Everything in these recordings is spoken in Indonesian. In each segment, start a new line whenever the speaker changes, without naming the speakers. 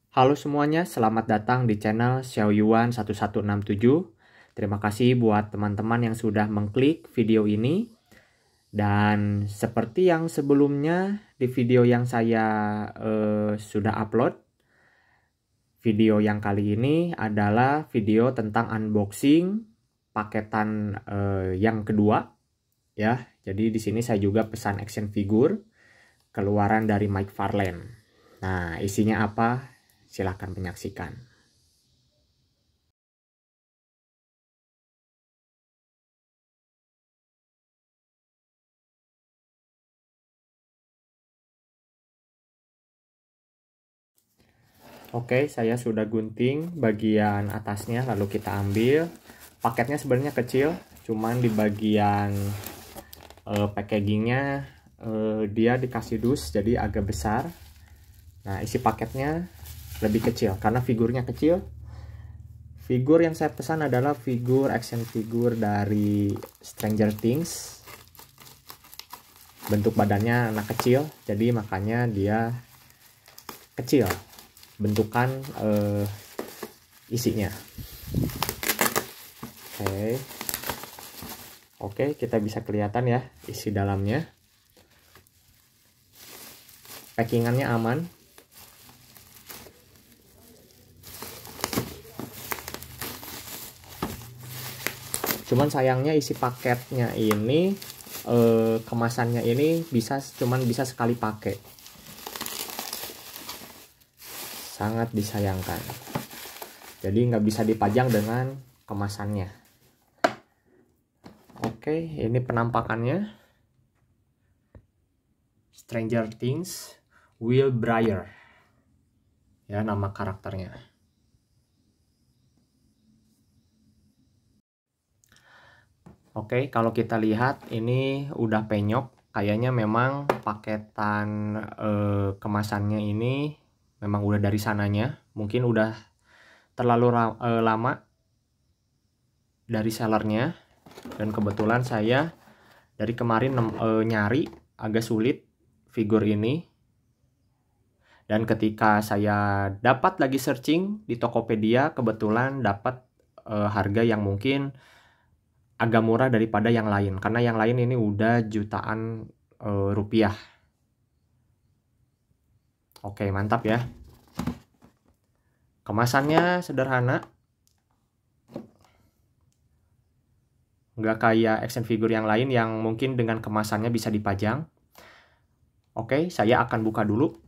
Halo semuanya, selamat datang di channel Xiao Yuan 1167. Terima kasih buat teman-teman yang sudah mengklik video ini. Dan seperti yang sebelumnya di video yang saya sudah upload, video yang kali ini adalah video tentang unboxing paketan yang kedua, ya. Jadi di sini saya juga pesan action figure keluaran dari McFarlane. Nah, isinya apa? Silahkan menyaksikan. Oke, saya sudah gunting bagian atasnya, lalu kita ambil. Paketnya sebenarnya kecil, cuman di bagian packagingnya dia dikasih dus, jadi agak besar. Nah, isi paketnya lebih kecil, karena figurnya kecil. Figur yang saya pesan adalah figur action figure dari Stranger Things. Bentuk badannya anak kecil, jadi makanya dia kecil bentukan isinya. Oke, kita bisa kelihatan ya isi dalamnya. Packingannya aman. Cuman sayangnya isi paketnya ini kemasannya ini cuman bisa sekali pakai. Sangat disayangkan. Jadi nggak bisa dipajang dengan kemasannya. Oke, ini penampakannya. Stranger Things, Will Breyer. Ya, nama karakternya. Oke, kalau kita lihat ini udah penyok. Kayaknya memang paketan kemasannya ini memang udah dari sananya. Mungkin udah terlalu lama dari sellernya. Dan kebetulan saya dari kemarin nyari agak sulit figur ini. Dan ketika saya dapat lagi searching di Tokopedia, kebetulan dapat harga yang mungkin agak murah daripada yang lain. Karena yang lain ini udah jutaan rupiah. Oke, mantap ya. Kemasannya sederhana. Nggak kayak action figure yang lain yang mungkin dengan kemasannya bisa dipajang. Oke, saya akan buka dulu.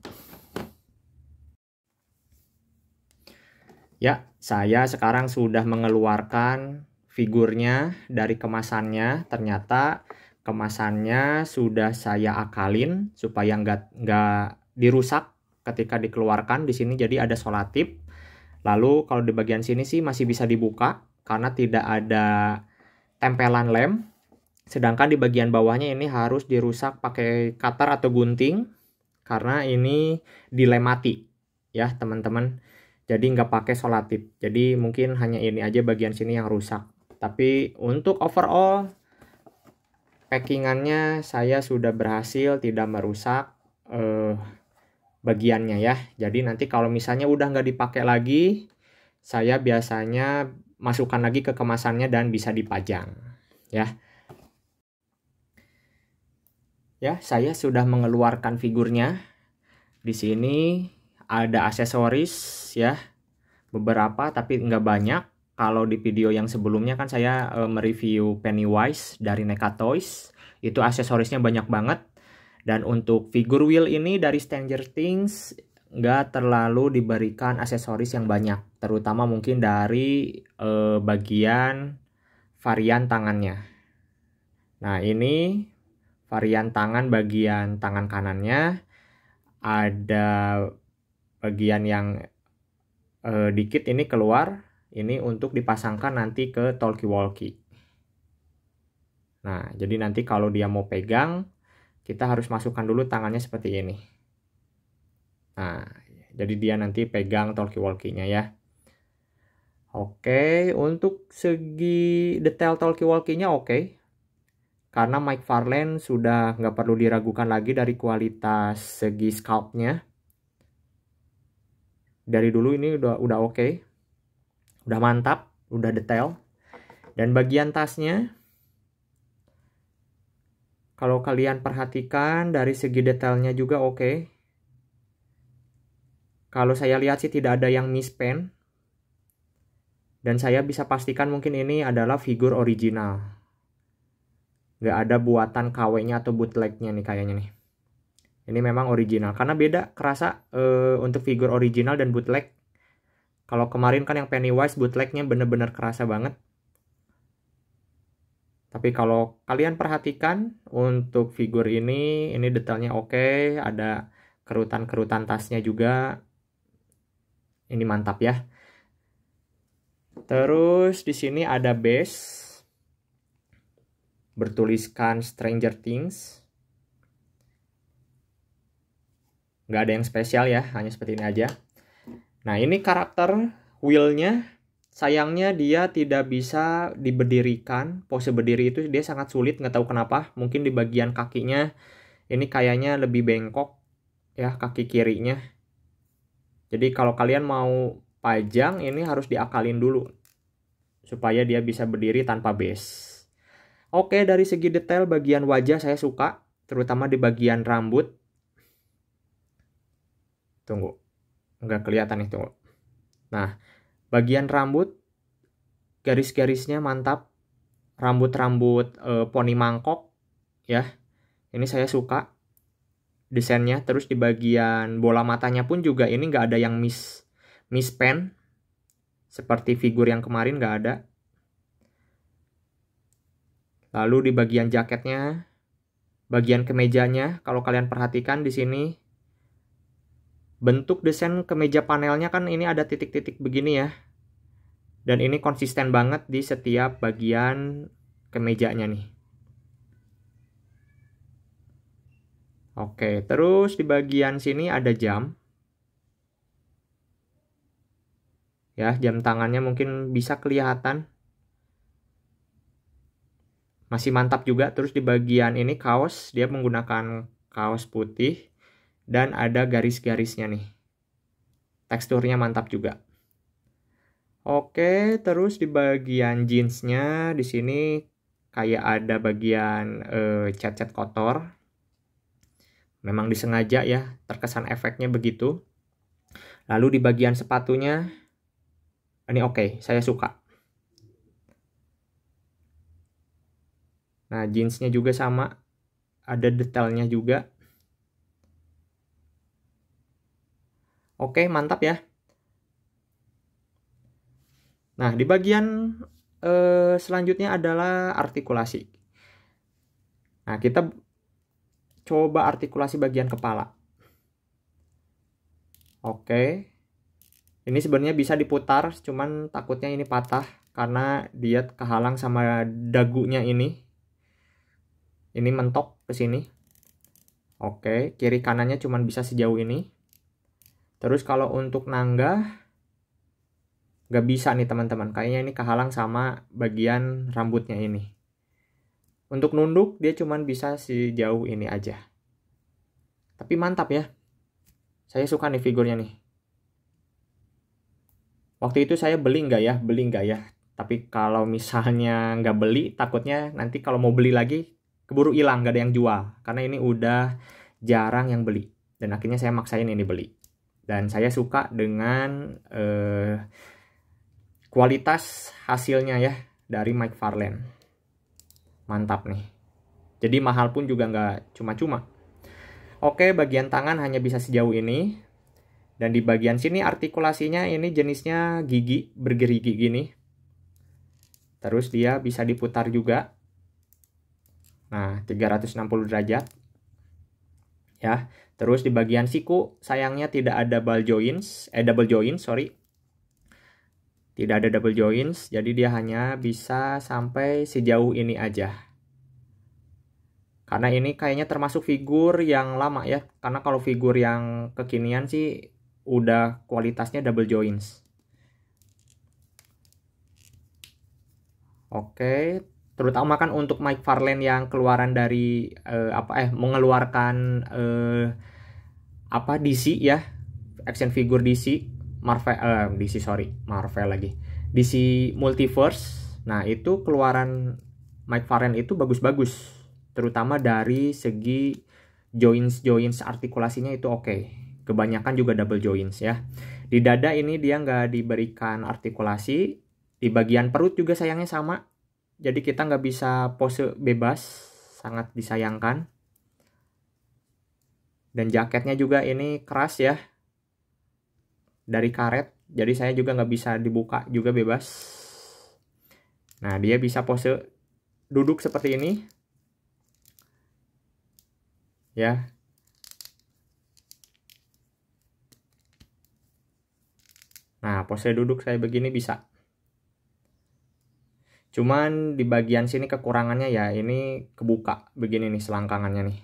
Ya, saya sekarang sudah mengeluarkan figurnya dari kemasannya. Ternyata kemasannya sudah saya akalin supaya nggak dirusak ketika dikeluarkan. Di sini jadi ada solatip. Lalu kalau di bagian sini sih masih bisa dibuka karena tidak ada tempelan lem. Sedangkan di bagian bawahnya ini harus dirusak pakai cutter atau gunting karena ini dilem mati ya teman-teman. Jadi nggak pakai solatip. Jadi mungkin hanya ini aja bagian sini yang rusak. Tapi untuk overall packingannya saya sudah berhasil tidak merusak bagiannya ya. Jadi nanti kalau misalnya udah nggak dipakai lagi, saya biasanya masukkan lagi ke kemasannya dan bisa dipajang ya. Ya, saya sudah mengeluarkan figurnya. Di sini ada aksesoris ya, beberapa tapi nggak banyak. Kalau di video yang sebelumnya kan saya mereview Pennywise dari NECA Toys, itu aksesorisnya banyak banget. Dan untuk figur Will ini dari Stranger Things nggak terlalu diberikan aksesoris yang banyak, terutama mungkin dari bagian varian tangannya. Nah, ini varian tangan bagian tangan kanannya ada bagian yang dikit ini keluar, ini untuk dipasangkan nanti ke talkie-walkie. Nah, jadi nanti kalau dia mau pegang, kita harus masukkan dulu tangannya seperti ini. Nah, jadi dia nanti pegang talkie-walkie-nya ya. Oke, untuk segi detail talkie-walkie-nya oke. Karena McFarlane sudah nggak perlu diragukan lagi dari kualitas segi sculpt-nya. Dari dulu ini udah oke. Udah mantap, udah detail. Dan bagian tasnya, kalau kalian perhatikan dari segi detailnya juga oke. Kalau saya lihat sih tidak ada yang mispen. Dan saya bisa pastikan mungkin ini adalah figur original. Nggak ada buatan KW-nya atau bootleg-nya nih kayaknya nih. Ini memang original. Karena beda kerasa untuk figur original dan bootleg. Kalau kemarin kan yang Pennywise bootlegnya bener-bener kerasa banget. Tapi kalau kalian perhatikan untuk figur ini detailnya oke. Ada kerutan-kerutan tasnya juga. Ini mantap ya. Terus di sini ada base bertuliskan Stranger Things. Nggak ada yang spesial ya, hanya seperti ini aja. Nah, ini karakter wheel-nya. Sayangnya dia tidak bisa diberdirikan. Pose berdiri itu dia sangat sulit, nggak tahu kenapa. Mungkin di bagian kakinya ini kayaknya lebih bengkok ya, kaki kirinya. Jadi kalau kalian mau pajang ini harus diakalin dulu supaya dia bisa berdiri tanpa base. Oke, dari segi detail bagian wajah saya suka, terutama di bagian rambut. Tunggu, nggak kelihatan nih, tunggu. Nah, bagian rambut, garis-garisnya mantap. Rambut-rambut poni mangkok, ya. Ini saya suka desainnya. Terus di bagian bola matanya pun juga ini nggak ada yang mispen. Seperti figur yang kemarin nggak ada. Lalu di bagian jaketnya, bagian kemejanya, kalau kalian perhatikan di sini, bentuk desain kemeja panelnya kan ini ada titik-titik begini ya. Dan ini konsisten banget di setiap bagian kemejanya nih. Oke, terus di bagian sini ada jam. Ya, jam tangannya mungkin bisa kelihatan. Masih mantap juga. Terus di bagian ini kaos, dia menggunakan kaos putih. Dan ada garis-garisnya nih. Teksturnya mantap juga. Oke, terus di bagian jeansnya di sini kayak ada bagian cat-cat kotor. Memang disengaja ya, terkesan efeknya begitu. Lalu di bagian sepatunya, ini oke, saya suka. Nah, jeansnya juga sama, ada detailnya juga. Oke, mantap ya. Nah, di bagian selanjutnya adalah artikulasi. Nah, kita coba artikulasi bagian kepala. Oke. Ini sebenarnya bisa diputar, cuman takutnya ini patah karena dia kehalang sama dagunya ini. Ini mentok ke sini. Oke, kiri kanannya cuman bisa sejauh ini. Terus kalau untuk nanggah nggak bisa nih teman-teman. Kayaknya ini kehalang sama bagian rambutnya ini. Untuk nunduk dia cuman bisa sejauh ini aja. Tapi mantap ya. Saya suka nih figurnya nih. Waktu itu saya beli nggak ya? Beli nggak ya? Tapi kalau misalnya nggak beli, takutnya nanti kalau mau beli lagi keburu hilang, nggak ada yang jual. Karena ini udah jarang yang beli. Dan akhirnya saya maksain ini beli. Dan saya suka dengan kualitas hasilnya ya dari McFarlane. Mantap nih. Jadi mahal pun juga nggak cuma-cuma. Oke, bagian tangan hanya bisa sejauh ini. Dan di bagian sini artikulasinya ini jenisnya gigi, bergerigi gini. Terus dia bisa diputar juga. Nah, 360 derajat. Ya. Terus di bagian siku sayangnya tidak ada double joints, sorry. Tidak ada double joints, jadi dia hanya bisa sampai sejauh ini aja. Karena ini kayaknya termasuk figur yang lama ya. Karena kalau figur yang kekinian sih udah kualitasnya double joints. Oke, terutama kan untuk McFarlane yang keluaran dari mengeluarkan DC ya, action figure DC. Marvel lagi. DC Multiverse. Nah, itu keluaran McFarlane itu bagus-bagus. Terutama dari segi joints artikulasinya itu oke. Kebanyakan juga double joints ya. Di dada ini dia nggak diberikan artikulasi. Di bagian perut juga sayangnya sama. Jadi kita nggak bisa pose bebas. Sangat disayangkan. Dan jaketnya juga ini keras ya. Dari karet. Jadi saya juga nggak bisa dibuka juga bebas. Nah, dia bisa pose duduk seperti ini. Ya. Nah, pose duduk saya begini bisa. Cuman di bagian sini kekurangannya ya ini kebuka begini nih selangkangannya nih.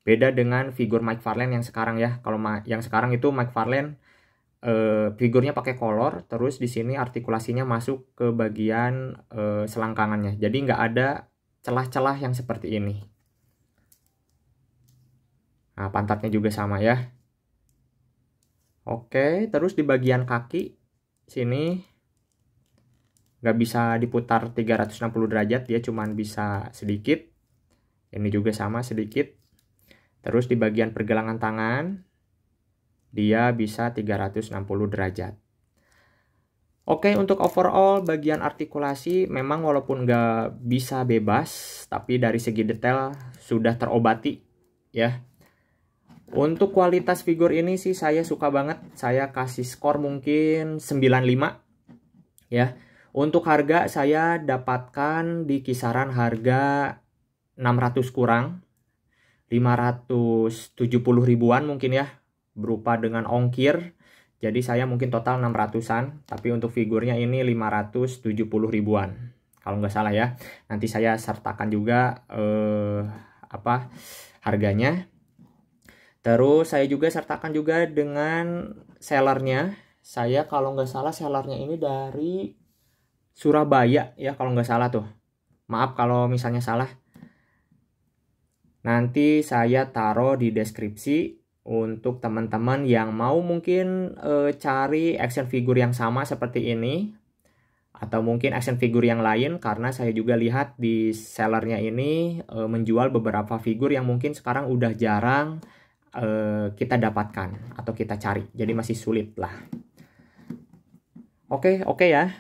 Beda dengan figur McFarlane yang sekarang ya. Kalau yang sekarang itu McFarlane figurnya pakai kolor, terus di sini artikulasinya masuk ke bagian selangkangannya. Jadi nggak ada celah-celah yang seperti ini. Nah, pantatnya juga sama ya. Oke, terus di bagian kaki sini nggak bisa diputar 360 derajat, dia cuman bisa sedikit. Ini juga sama sedikit. Terus di bagian pergelangan tangan dia bisa 360 derajat. Oke, untuk overall bagian artikulasi memang walaupun nggak bisa bebas, tapi dari segi detail sudah terobati ya. Untuk kualitas figur ini sih saya suka banget. Saya kasih skor mungkin 95 ya. Untuk harga saya dapatkan di kisaran harga 600 kurang. 570 ribuan mungkin ya. Berupa dengan ongkir. Jadi saya mungkin total 600-an. Tapi untuk figurnya ini 570 ribuan. Kalau nggak salah ya. Nanti saya sertakan juga harganya. Terus saya juga sertakan juga dengan sellernya. Saya kalau nggak salah sellernya ini dari Surabaya ya kalau nggak salah tuh. Maaf kalau misalnya salah. Nanti saya taruh di deskripsi untuk teman-teman yang mau mungkin cari action figure yang sama seperti ini. Atau mungkin action figure yang lain. Karena saya juga lihat di sellernya ini menjual beberapa figur yang mungkin sekarang udah jarang kita dapatkan atau kita cari, jadi masih sulit lah. Oke ya.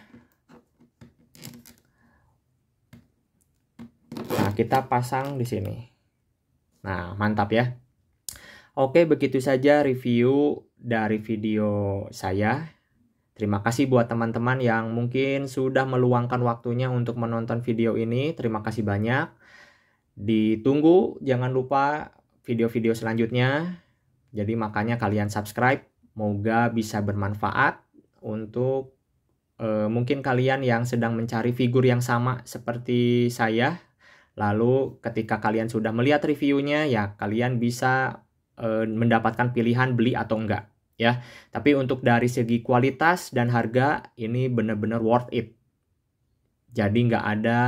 Nah, kita pasang di sini. Nah, mantap ya. Oke, begitu saja review dari video saya. Terima kasih buat teman-teman yang mungkin sudah meluangkan waktunya untuk menonton video ini. Terima kasih banyak. Ditunggu, jangan lupa video-video selanjutnya. Jadi makanya kalian subscribe. Moga bisa bermanfaat untuk mungkin kalian yang sedang mencari figur yang sama seperti saya. Lalu ketika kalian sudah melihat reviewnya ya kalian bisa mendapatkan pilihan beli atau enggak ya. Tapi untuk dari segi kualitas dan harga ini benar-benar worth it. Jadi nggak ada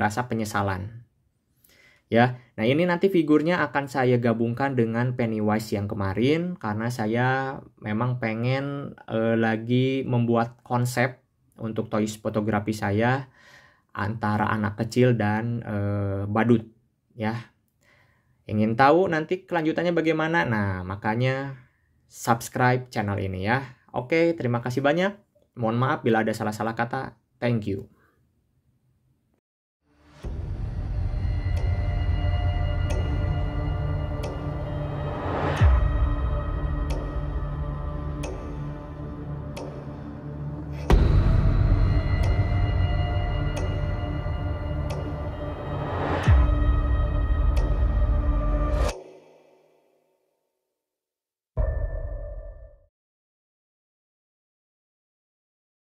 rasa penyesalan. Ya, nah ini nanti figurnya akan saya gabungkan dengan Pennywise yang kemarin karena saya memang pengen lagi membuat konsep untuk toys fotografi saya antara anak kecil dan badut ya. Ingin tahu nanti kelanjutannya bagaimana? Nah, makanya subscribe channel ini ya. Oke, terima kasih banyak. Mohon maaf bila ada salah-salah kata. Thank you.